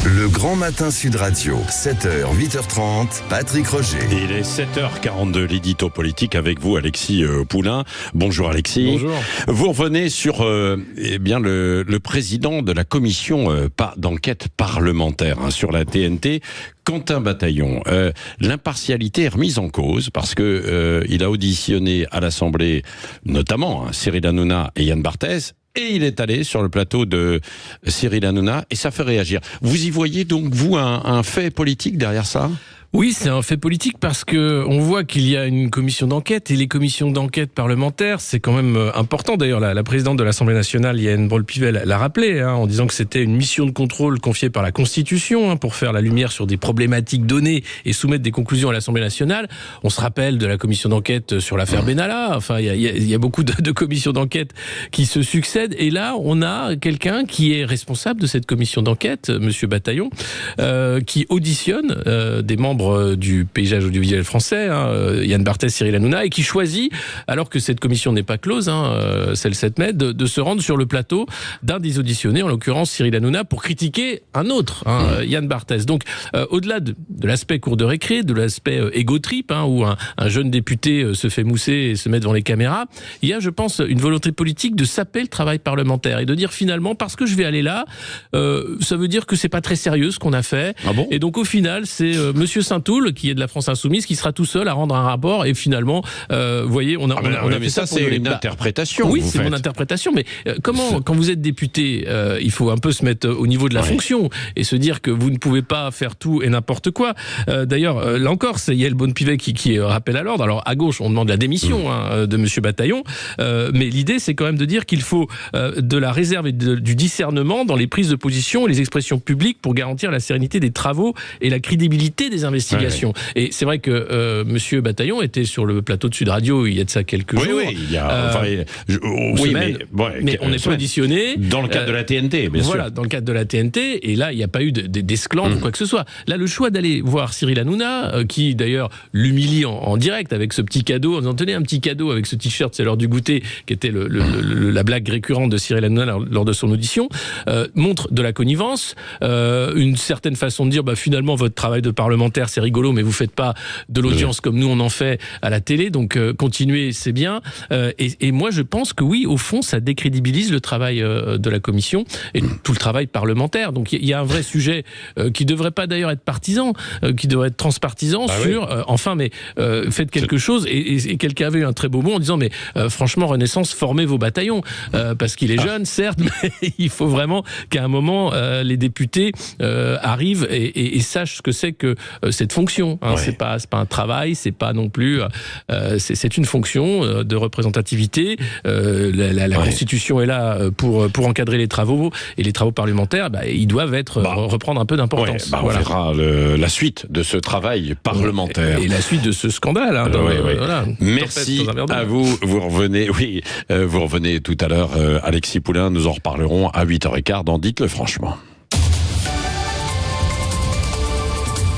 Le Grand Matin Sud Radio, 7h, 8h30, Patrick Roger. Il est 7h42, l'édito politique avec vous, Alexis Poulain. Bonjour Alexis. Bonjour. Vous revenez sur le président de la commission d'enquête parlementaire sur la TNT, Quentin Bataillon. L'impartialité est remise en cause parce que il a auditionné à l'Assemblée notamment Cyril Hanouna et Yann Barthès. Et il est allé sur le plateau de Cyril Hanouna et ça fait réagir. Vous y voyez donc, vous, un fait politique derrière ça ? Oui, c'est un fait politique parce que on voit qu'il y a une commission d'enquête et les commissions d'enquête parlementaires, c'est quand même important. D'ailleurs, la présidente de l'Assemblée nationale, Yael Braun-Pivet, l'a rappelé en disant que c'était une mission de contrôle confiée par la Constitution pour faire la lumière sur des problématiques données et soumettre des conclusions à l'Assemblée nationale. On se rappelle de la commission d'enquête sur l'affaire Benalla. Enfin, il y a beaucoup de commissions d'enquête qui se succèdent. Et là, on a quelqu'un qui est responsable de cette commission d'enquête, Monsieur Bataillon, qui auditionne des membres du paysage audiovisuel français, Yann Barthès, Cyril Hanouna, et qui choisit, alors que cette commission n'est pas close, c'est le 7 mai, de se rendre sur le plateau d'un des auditionnés, en l'occurrence Cyril Hanouna, pour critiquer un autre, Yann Barthès. Donc, au-delà de l'aspect cour de récré, de l'aspect égo-trip, où un jeune député se fait mousser et se met devant les caméras, il y a, je pense, une volonté politique de saper le travail parlementaire et de dire finalement, parce que je vais aller là, ça veut dire que c'est pas très sérieux ce qu'on a fait. Ah bon ? Et donc, au final, c'est Monsieur Saint-Toul, qui est de la France Insoumise, qui sera tout seul à rendre un rapport. Et finalement, vous voyez, on a mais fait ça, c'est une interprétation. Oui, c'est mon interprétation. Mais comment, quand vous êtes député, il faut un peu se mettre au niveau de la fonction et se dire que vous ne pouvez pas faire tout et n'importe quoi. D'ailleurs, là encore, c'est Yael Braun-Pivet qui rappelle à l'ordre. Alors, à gauche, on demande la démission de Monsieur Bataillon. Mais l'idée, c'est quand même de dire qu'il faut de la réserve et du discernement dans les prises de position et les expressions publiques pour garantir la sérénité des travaux et la crédibilité des investigations. Et c'est vrai que Monsieur Bataillon était sur le plateau de Sud Radio il y a de ça quelques jours. Oui, il y a mais on n'est pas auditionné dans le cadre de la TNT, bien sûr. Voilà, dans le cadre de la TNT. Et là, il n'y a pas eu d'esclandre ou quoi que ce soit. Là, le choix d'aller voir Cyril Hanouna, qui d'ailleurs l'humilie en direct avec ce petit cadeau, en disant tenez un petit cadeau avec ce t-shirt, c'est l'heure du goûter, qui était la blague récurrente de Cyril Hanouna lors de son audition, montre de la connivence, une certaine façon de dire finalement votre travail de parlementaire c'est rigolo, mais vous faites pas de l'audience comme nous on en fait à la télé, donc continuez, c'est bien. Et moi je pense que oui, au fond, ça décrédibilise le travail de la commission et tout le travail parlementaire. Donc il y a un vrai sujet qui devrait pas d'ailleurs être partisan, qui devrait être transpartisan faites quelque chose. Et quelqu'un avait eu un très beau mot en disant franchement Renaissance, formez vos bataillons parce qu'il est jeune, certes, mais il faut vraiment qu'à un moment les députés arrivent et sachent ce que c'est que cette fonction. C'est pas un travail, c'est pas non plus. C'est une fonction de représentativité. La Constitution est là pour encadrer les travaux et les travaux parlementaires. Ils doivent reprendre un peu d'importance. On verra la suite de ce travail parlementaire et la suite de ce scandale. Voilà. Merci à vous. Vous revenez tout à l'heure, Alexis Poulain. Nous en reparlerons à 8h15 dans Dites-le franchement.